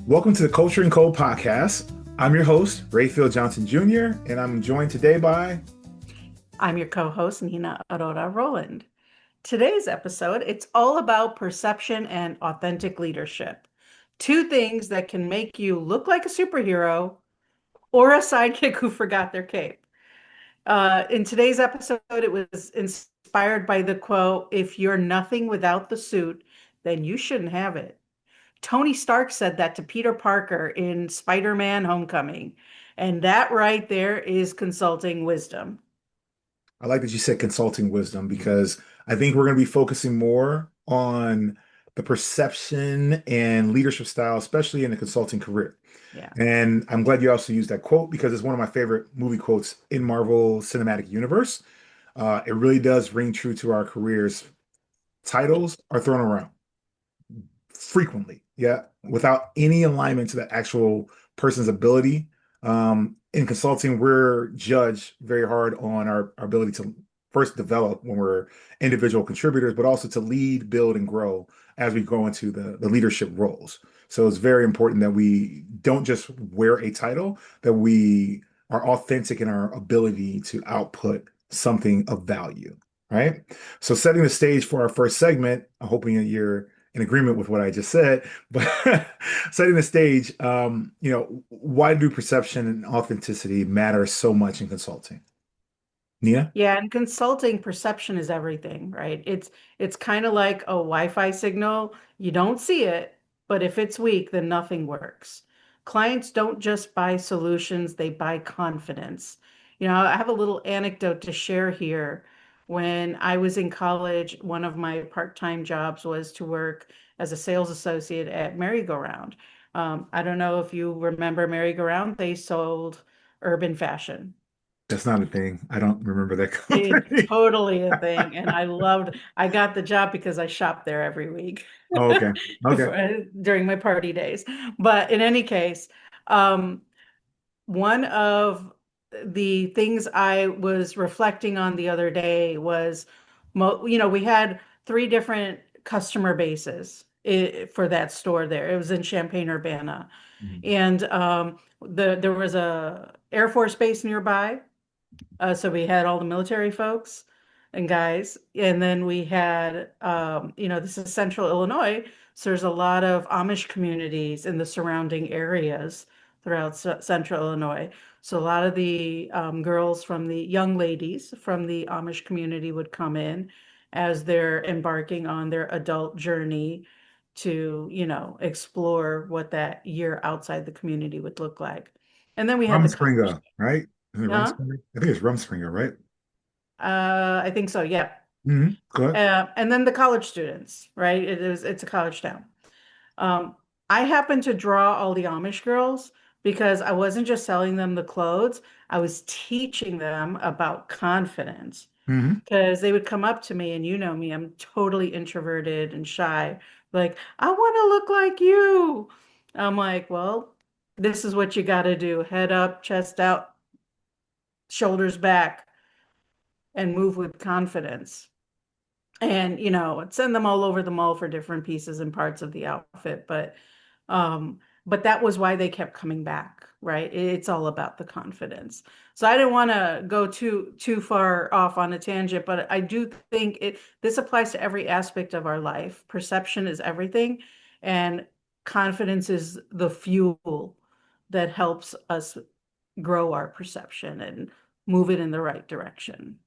Welcome to the Culture and Code podcast. I'm your host, Rayfield Johnson Jr., and I'm joined today by I'm your co-host, Nina Aurora Roland. Today's episode, it's all about perception and authentic leadership. Two things that can make you look like a superhero or a sidekick who forgot their cape. In today's episode, it was inspired by the quote, "If you're nothing without the suit, then you shouldn't have it." Tony Stark said that to Peter Parker in Spider-Man Homecoming. And that right there is consulting wisdom. I like that you said consulting wisdom because I think we're going to be focusing more on the perception and leadership style, especially in the consulting career. Yeah. And I'm glad you also used that quote because it's one of my favorite movie quotes in Marvel Cinematic Universe. It really does ring true to our careers. Titles are thrown around frequently, yeah, without any alignment to the actual person's ability. In consulting, we're judged very hard on our ability to first develop when we're individual contributors, but also to lead, build, and grow as we go into the leadership roles. So it's very important that we don't just wear a title, that we are authentic in our ability to output something of value, right? So setting the stage for our first segment, I'm hoping that you're in agreement with what I just said, but setting the stage, why do perception and authenticity matter so much in consulting? Nia? Yeah, and consulting perception is everything, right? It's kind of like a Wi-Fi signal. You don't see it, but if it's weak, then nothing works. Clients don't just buy solutions, they buy confidence. I have a little anecdote to share here. When I was in college, one of my part-time jobs was to work as a sales associate at Merry-Go-Round. I don't know if you remember Merry-Go-Round. They sold urban fashion. That's not a thing. I don't remember that It's company. totally a thing. And I got the job because I shopped there every week Oh, okay. Okay. during my party days. But in any case, um, one of the things I was reflecting on the other day was, we had three different customer bases for that store there. It was in Champaign-Urbana. Mhm. And there was a Air Force base nearby. So we had all the military folks and guys, and then we had, this is Central Illinois, so there's a lot of Amish communities in the surrounding areas throughout Central Illinois. So a lot of the girls from the young ladies from the Amish community would come in as they're embarking on their adult journey to, explore what that year outside the community would look like. And then we had the college. Rumspringa, right? Is it Yeah. Rumspringa? I think it's Rumspringa, right? I think so, yeah. Go ahead. And then the college students, right? It's a college town. Um, I happened to draw all the Amish girls because I wasn't just selling them the clothes, I was teaching them about confidence. Hmm. Because they would come up to me, and you know me, I'm totally introverted and shy. Like, I want to look like you. I'm like, well, this is what you got to do. Head up, chest out, shoulders back, and move with confidence. And send them all over the mall for different pieces and parts of the outfit, but that was why they kept coming back, right? It's all about the confidence. So I didn't want to go too far off on a tangent, but I do think this applies to every aspect of our life. Perception is everything, and confidence is the fuel that helps us grow our perception and move it in the right direction.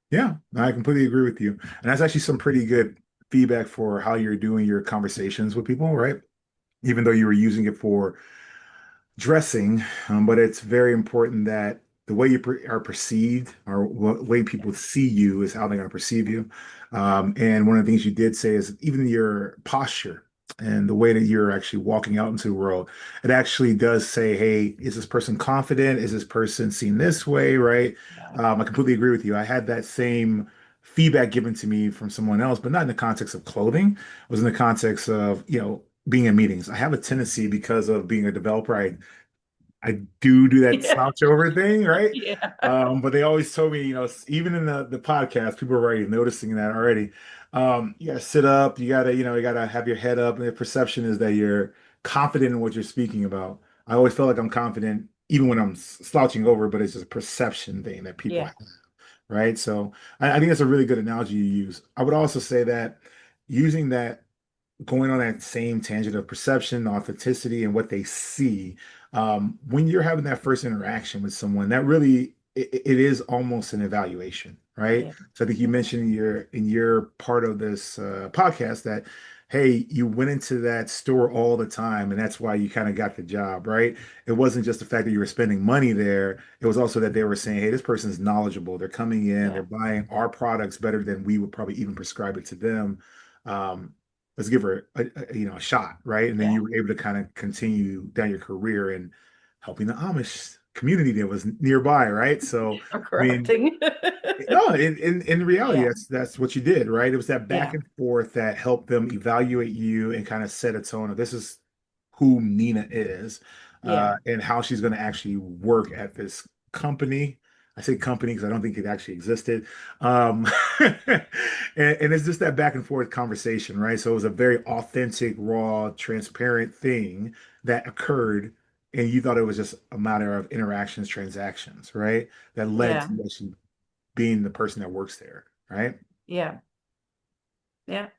Yeah, I completely agree with you. And that's actually some pretty good feedback for how you're doing your conversations with people, right? Even though you were using it for dressing, but it's very important that the way you are perceived or what way people see you is how they're going to perceive you. And one of the things you did say is even your posture and the way that you're actually walking out into the world, it actually does say, hey, is this person confident? Is this person seen this way? Right? Yeah. I completely agree with you. I had that same feedback given to me from someone else, but not in the context of clothing. It was in the context of, being in meetings. I have a tendency because of being a developer. I do that Yeah. slouch over thing, right? Yeah. But they always told me, even in the podcast, people are already noticing that already. You gotta sit up, you gotta have your head up, and the perception is that you're confident in what you're speaking about. I always feel like I'm confident even when I'm slouching over, but it's just a perception thing that people Yeah. have, right? So I think that's a really good analogy you use. I would also say that using that, going on that same tangent of perception, authenticity, and what they see, when you're having that first interaction with someone, that really it is almost an evaluation, right? Yeah. So I think you mentioned in your part of this podcast that, hey, you went into that store all the time, and that's why you kind of got the job, right? It wasn't just the fact that you were spending money there. It was also that they were saying, hey, this person's knowledgeable. They're coming in, they're Yeah. buying our products better than we would probably even prescribe it to them. Um, let's give her a shot, right? And then Yeah. you were able to kind of continue down your career and helping the Amish community that was nearby, right? So, Or I mean, correcting. no, in reality, Yeah. that's what you did, right? It was that back Yeah. and forth that helped them evaluate you and kind of set a tone of this is who Nina is, Yeah. and how she's going to actually work at this company. I say company because I don't think it actually existed. And it's just that back and forth conversation, right? So it was a very authentic, raw, transparent thing that occurred, and you thought it was just a matter of interactions, transactions, right? That led Yeah. to actually being the person that works there, right? Yeah. Yeah.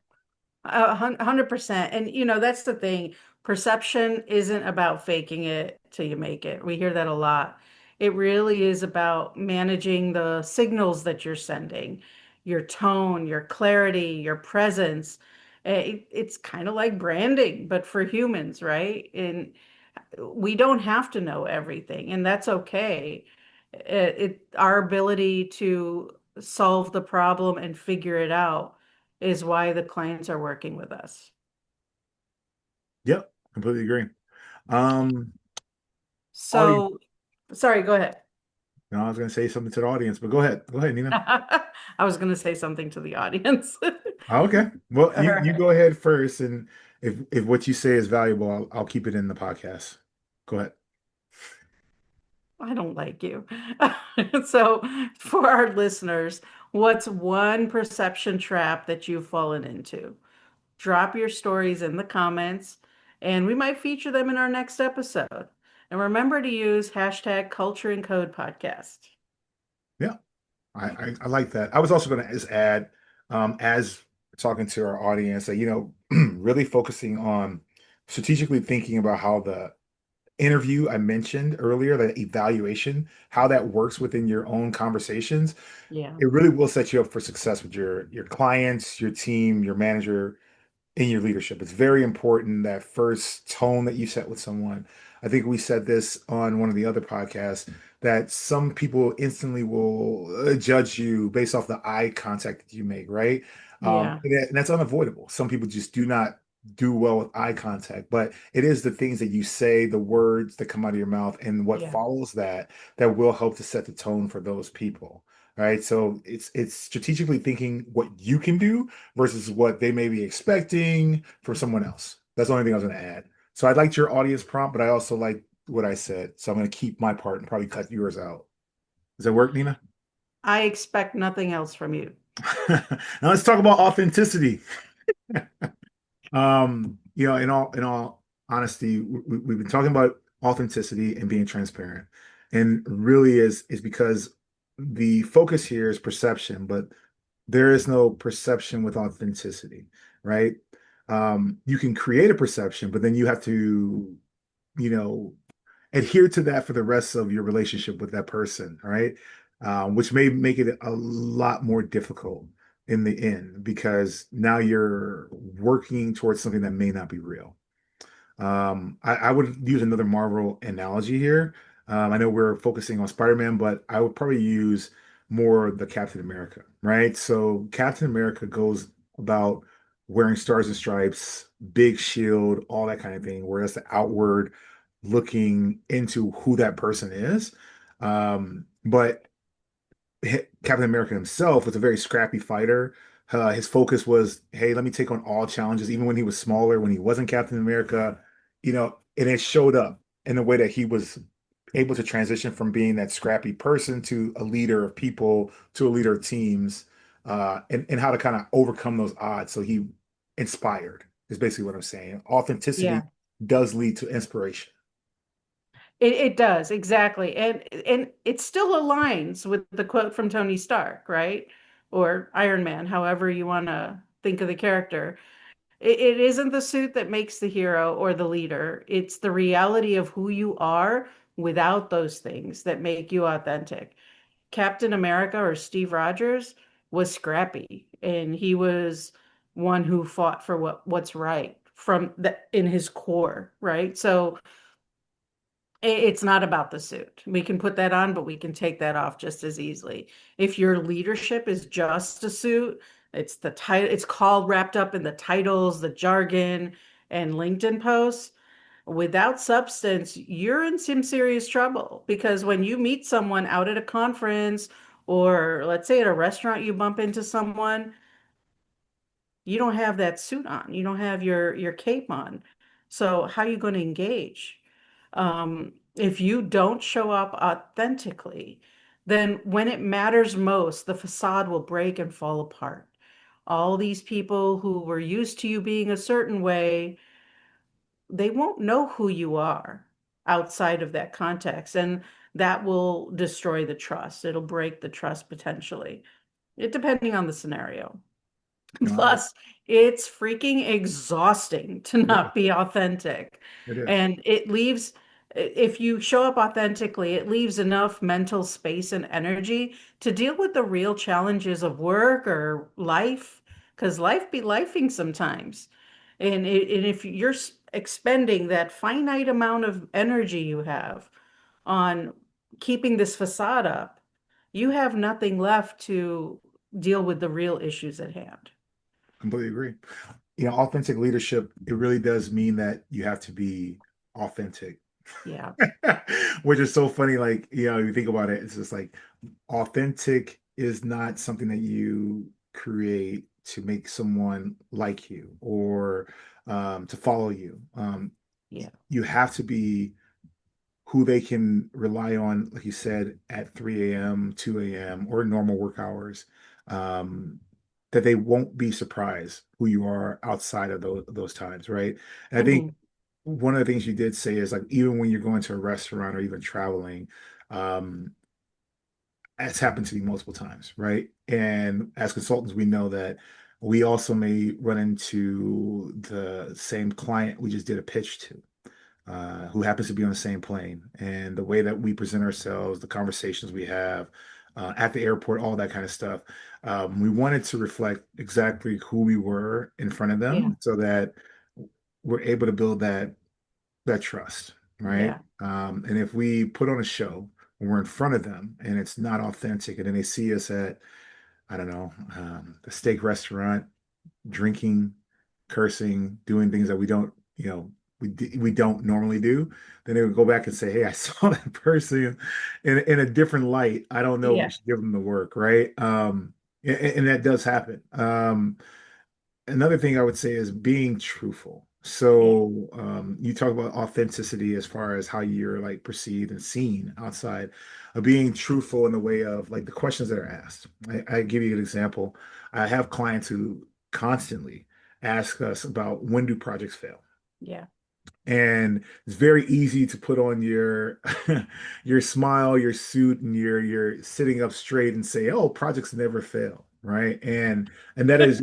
100%. And that's the thing. Perception isn't about faking it till you make it. We hear that a lot. It really is about managing the signals that you're sending, your tone, your clarity, your presence. It's kind of like branding, but for humans, right? And we don't have to know everything, and that's okay. Our ability to solve the problem and figure it out is why the clients are working with us. Yep, completely agree. Um, audience, So, sorry, go ahead. no, I was going to say something to the audience, but go ahead, Nina. I was going to say something to the audience. Oh, okay, well, All you right. go ahead first, and if what you say is valuable, I'll keep it in the podcast. Go ahead. I don't like you. So, for our listeners, what's one perception trap that you've fallen into? Drop your stories in the comments, and we might feature them in our next episode. And remember to use hashtag Culture and Code Podcast. Yeah, I like that. I was also going to just add, as talking to our audience, that really focusing on strategically thinking about how the interview I mentioned earlier, the evaluation, how that works within your own conversations, Yeah. it really will set you up for success with your clients, your team, your manager, in your leadership. It's very important that first tone that you set with someone. I think we said this on one of the other podcasts that some people instantly will judge you based off the eye contact that you make, right? Yeah. And that's unavoidable. Some people just do not do well with eye contact, but it is the things that you say, the words that come out of your mouth, and what Yeah. follows that that will help to set the tone for those people. Right. So it's strategically thinking what you can do versus what they may be expecting from someone else. That's the only thing I was going to add. So I liked your audience prompt, but I also like what I said. So I'm going to keep my part and probably cut yours out. Does that work, Nina? I expect nothing else from you. Now let's talk about authenticity. In all honesty, we've been talking about authenticity and being transparent, and really is because the focus here is perception, but there is no perception with authenticity, right? You can create a perception, but then you have to, you know, adhere to that for the rest of your relationship with that person, right? Which may make it a lot more difficult in the end because now you're working towards something that may not be real. I would use another Marvel analogy here. I know we're focusing on Spider-Man, but I would probably use more the Captain America, right? So Captain America goes about wearing stars and stripes, big shield, all that kind of thing, whereas the outward looking into who that person is. But Captain America himself was a very scrappy fighter. His focus was, hey, let me take on all challenges, even when he was smaller, when he wasn't Captain America, and it showed up in the way that he was able to transition from being that scrappy person to a leader of people, to a leader of teams, and how to kind of overcome those odds. So he inspired is basically what I'm saying. Yeah. Authenticity does lead to inspiration. It does, exactly. And it still aligns with the quote from Tony Stark, right? Or Iron Man, however you want to think of the character. It isn't the suit that makes the hero or the leader. It's the reality of who you are without those things that make you authentic. Captain America or Steve Rogers was scrappy, and he was one who fought for what's right from the in his core, right? So it's not about the suit. We can put that on, but we can take that off just as easily. If your leadership is just a suit, it's the title, it's called wrapped up in the titles, the jargon, and LinkedIn posts. Without substance, you're in some serious trouble because when you meet someone out at a conference or let's say at a restaurant, you bump into someone, you don't have that suit on. You don't have your cape on. So how are you going to engage? If you don't show up authentically, then when it matters most, the facade will break and fall apart. All these people who were used to you being a certain way, they won't know who you are outside of that context, and that will destroy the trust. It'll break the trust potentially, it depending on the scenario. You know, Plus, it's freaking exhausting to it is. not be authentic. It is And it leaves, if you show up authentically, it leaves enough mental space and energy to deal with the real challenges of work or life, because life be lifing sometimes. And if you're expending that finite amount of energy you have on keeping this facade up, you have nothing left to deal with the real issues at hand. completely agree. You know, authentic leadership, it really does mean that you have to be authentic. Yeah. Which is so funny. Like, you know, you think about it, it's just like authentic is not something that you create to make someone like you or to follow you. Yeah. You have to be who they can rely on, like you said, at 3 a.m., 2 a.m., or normal work hours, um, that they won't be surprised who you are outside of those times, right? And I think Hmm. one of the things you did say is like even when you're going to a restaurant or even traveling, um, it's happened to me multiple times, right? And as consultants, we know that we also may run into the same client we just did a pitch to who happens to be on the same plane. And the way that we present ourselves, the conversations we have at the airport, all that kind of stuff, we wanted to reflect exactly who we were in front of Yeah. them so that we're able to build that trust, right? Yeah. And if we put on a show when we're in front of them and it's not authentic, and then they see us at, I don't know, the steak restaurant drinking, cursing, doing things that we don't, you know, we don't normally do, then they would go back and say, "Hey, I saw that person in a different light. I don't know if we Yeah. should give them the work, right?" And that does happen. Another thing I would say is being truthful. Yeah. So you talk about authenticity as far as how you're like perceived and seen outside of being truthful in the way of like the questions that are asked. I give you an example. I have clients who constantly ask us about when do projects fail. Yeah. And it's very easy to put on your your smile, your suit, and you're sitting up straight and say, "Oh, projects never fail," right? And that is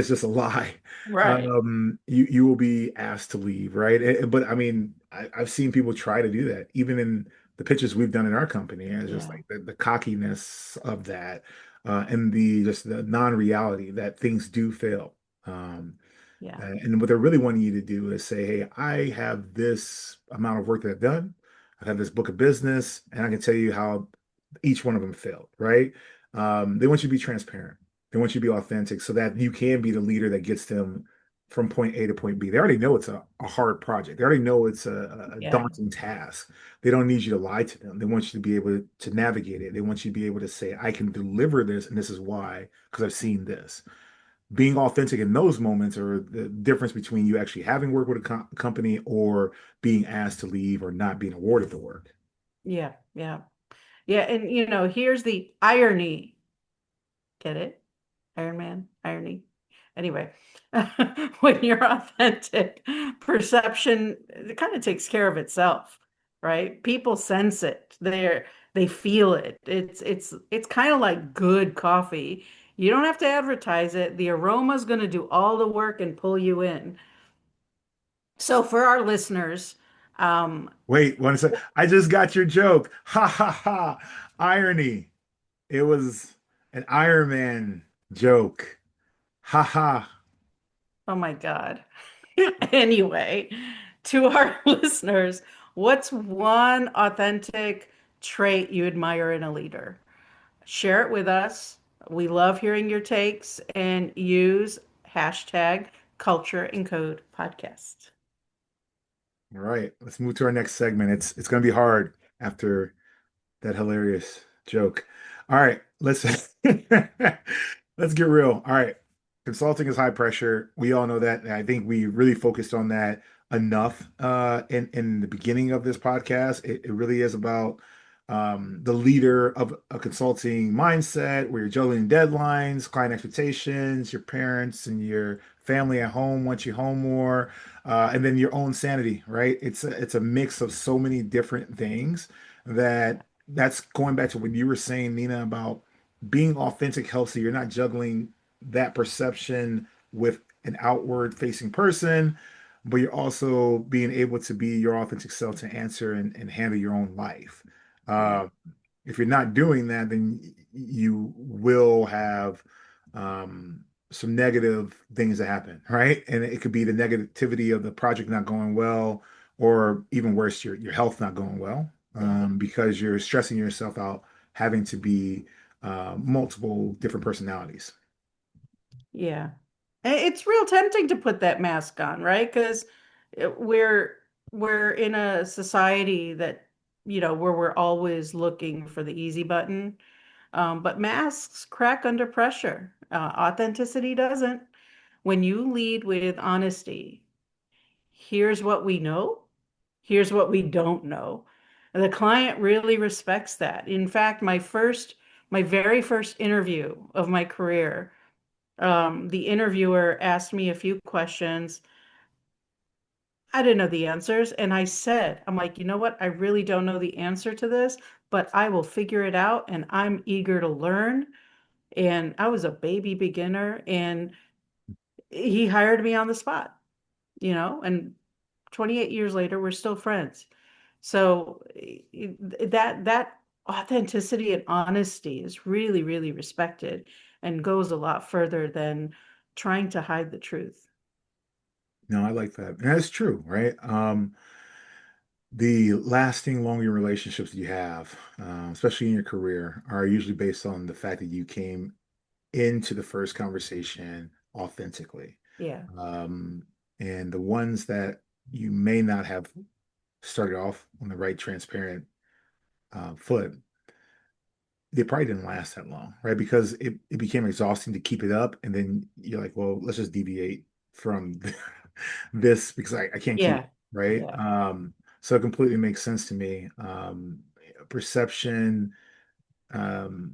just a lie. Right. You will be asked to leave, right? But I mean, I've seen people try to do that, even in the pitches we've done in our company. And it's just Yeah. like the cockiness of that, and the just the non-reality that things do fail. Um, Yeah. and what they're really wanting you to do is say, hey, I have this amount of work that I've done. I have this book of business, and I can tell you how each one of them failed, right? They want you to be transparent. They want you to be authentic so that you can be the leader that gets them from point A to point B. They already know it's a hard project. They already know it's a Yeah. daunting task. They don't need you to lie to them. They want you to be able to navigate it. They want you to be able to say, I can deliver this, and this is why, because I've seen this being authentic in those moments are the difference between you actually having worked with a company or being asked to leave or not being awarded the work. Yeah. Yeah. Yeah. And here's the irony. Get it? Iron Man, irony. Anyway, when you're authentic, perception it kind of takes care of itself, right? People sense it. They feel it. It's kind of like good coffee. You don't have to advertise it. The aroma's going to do all the work and pull you in. So for our listeners, um, Wait, one sec. I just got your joke. Ha ha ha. Irony. It was an Iron Man joke. Ha ha. oh my God. Anyway, to our listeners, what's one authentic trait you admire in a leader? Share it with us. We love hearing your takes and use hashtag culture and code podcast. All right, let's move to our next segment. It's going to be hard after that hilarious joke. All right, let's let's get real. All right, consulting is high pressure. We all know that, and I think we really focused on that enough in the beginning of this podcast. It really is about the leader of a consulting mindset where you're juggling deadlines, client expectations, your parents and your family at home want you home more, and then your own sanity, right? It's a mix of so many different things that that's going back to what you were saying, Nina, about being authentic helps you. You're not juggling that perception with an outward facing person, but you're also being able to be your authentic self to answer and handle your own life. Yeah. Uh, if you're not doing that, then you will have some negative things that happen, right? And it could be the negativity of the project not going well, or even worse, your health not going well, Yeah. because you're stressing yourself out, having to be multiple different personalities. Yeah. It's real tempting to put that mask on, right? Because we're in a society that, where we're always looking for the easy button. But masks crack under pressure. Authenticity doesn't. When you lead with honesty, here's what we know, here's what we don't know. And the client really respects that. In fact, my very first interview of my career, the interviewer asked me a few questions. I didn't know the answers. And I'm like, you know what? I really don't know the answer to this, but I will figure it out. And I'm eager to learn. And I was a baby beginner, and he hired me on the spot, and 28 years later, we're still friends. So that authenticity and honesty is really, really respected and goes a lot further than trying to hide the truth. No, I like that. And that's true, right? The lasting, longer relationships that you have, especially in your career, are usually based on the fact that you came into the first conversation authentically. Yeah. Um, and the ones that you may not have started off on the right transparent foot, they probably didn't last that long, right? Because it became exhausting to keep it up. And then you're like, well, let's just deviate from this because I can't keep it, Yeah. right? Yeah. So it completely makes sense to me. Perception, um,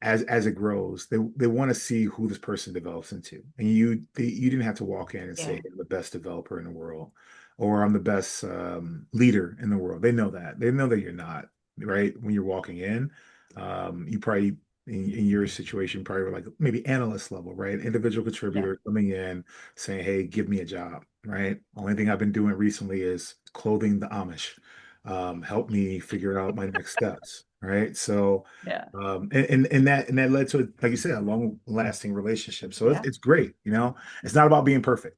as it grows, they want to see who this person develops into. And you didn't have to walk in and say, Yeah. I'm the best developer in the world, or I'm the best leader in the world. They know that. They know that you're not, right? When you're walking in, you probably in your situation probably were like maybe analyst level, right? Individual Yeah. contributor coming in saying, hey, give me a job, right? Only thing I've been doing recently is clothing the Amish. Help me figure out my next steps, right? So Yeah. and that led to, like you said, a long lasting relationship. So Yeah. it's great, It's not about being perfect.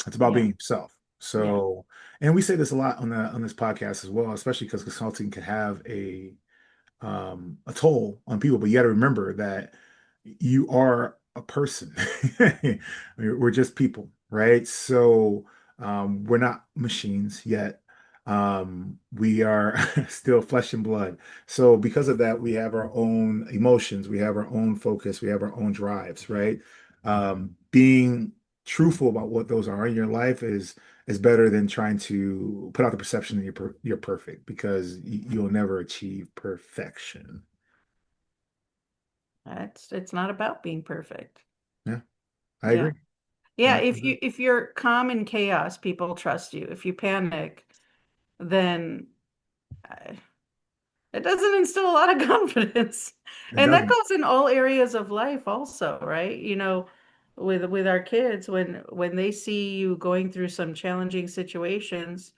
It's about Yeah. being yourself. Yeah. So, and we say this a lot on this podcast as well, especially because consulting can have a toll on people. But you got to remember that you are a person. We're just people, right? So we're not machines yet. We are still flesh and blood. So because of that, we have our own emotions, we have our own focus, we have our own drives, right? Being truthful about what those are in your life is better than trying to put out the perception that you're perfect because you'll never achieve perfection. It's not about being perfect. Yeah. I Yeah. agree. Yeah, I agree. if you're calm in chaos, people trust you. If you panic, then uh, it doesn't instill a lot of confidence. It And that doesn't. goes in all areas of life also, right? With our kids, when they see you going through some challenging situations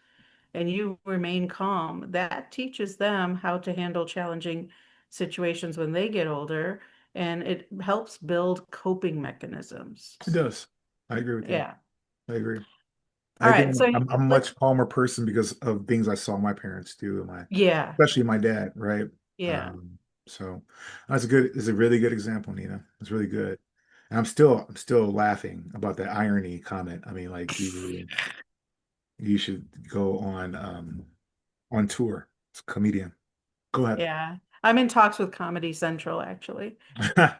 and you remain calm, that teaches them how to handle challenging situations when they get older, and it helps build coping mechanisms. It does. I agree with you. Yeah. I agree. All I think right. So I'm a let's, much calmer person because of things I saw my parents do, and yeah, especially my dad, right? yeah. Um, so it's a really good example, Nina. It's really good. And I'm still laughing about that irony comment. I mean, like you should go on tour. It's a comedian. Go ahead. Yeah. I'm in talks with Comedy Central, actually. So,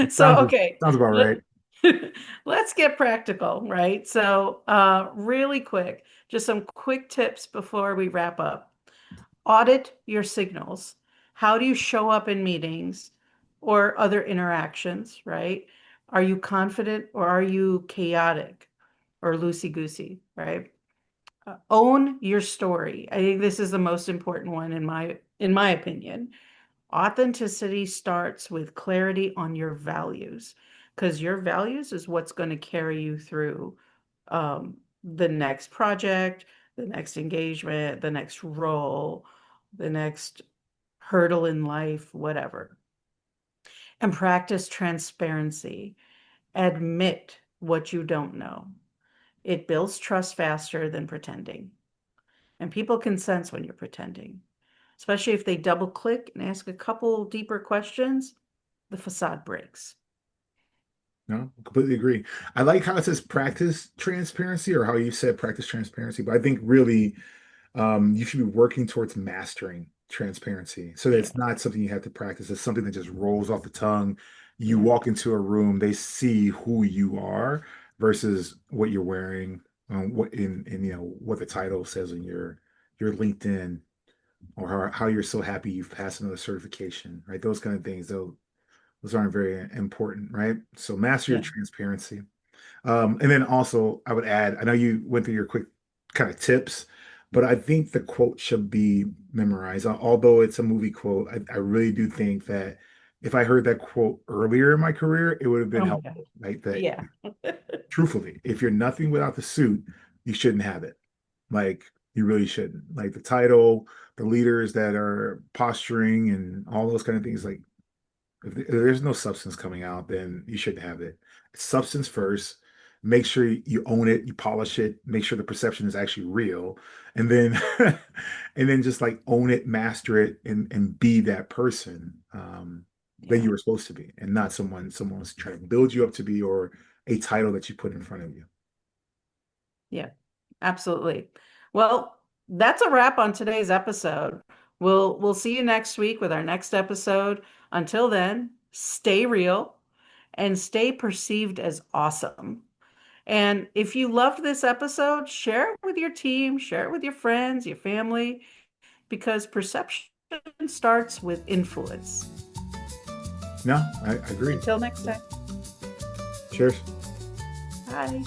Sounds okay, sounds about let, right. let's get practical, right? So, really quick, just some quick tips before we wrap up. Audit your signals. How do you show up in meetings or other interactions, right? Are you confident or are you chaotic or loosey-goosey, right? Own your story. I think this is the most important one in my opinion. Authenticity starts with clarity on your values, because your values is what's going to carry you through the next project, the next engagement, the next role, the next hurdle in life, whatever. And practice transparency. Admit what you don't know. It builds trust faster than pretending. And people can sense when you're pretending, especially if they double click and ask a couple deeper questions, the facade breaks. No, completely agree. I like how it says practice transparency or how you said practice transparency, but I think really you should be working towards mastering transparency so that Yeah, it's not something you have to practice. It's something that just rolls off the tongue. You yeah, walk into a room, they see who you are versus what you're wearing, what in what the title says in your LinkedIn or how you're so happy you've passed another certification, right? Those kind of things, those aren't very important, right? So master your yeah. transparency. And then also, I would add, I know you went through your quick kind of tips, but I think the quote should be memorized. Although it's a movie quote, I really do think that if I heard that quote earlier in my career, it would have been Oh my God. helpful. Like that, Yeah, truthfully, if you're nothing without the suit, you shouldn't have it. Like you really shouldn't. Like the title, the leaders that are posturing and all those kind of things, like if there's no substance coming out, then you shouldn't have it. Substance first. Make sure you own it, you polish it, make sure the perception is actually real, and then and then just like own it, master it, and be that person that yeah, you were supposed to be, and not someone's trying to build you up to be or a title that you put in front of you. yeah, absolutely. Well, that's a wrap on today's episode. We'll see you next week with our next episode. Until then, stay real and stay perceived as awesome. And if you loved this episode, share it with your team, share it with your friends, your family, because perception starts with influence. No, I agree. Until next time, Cheers. bye.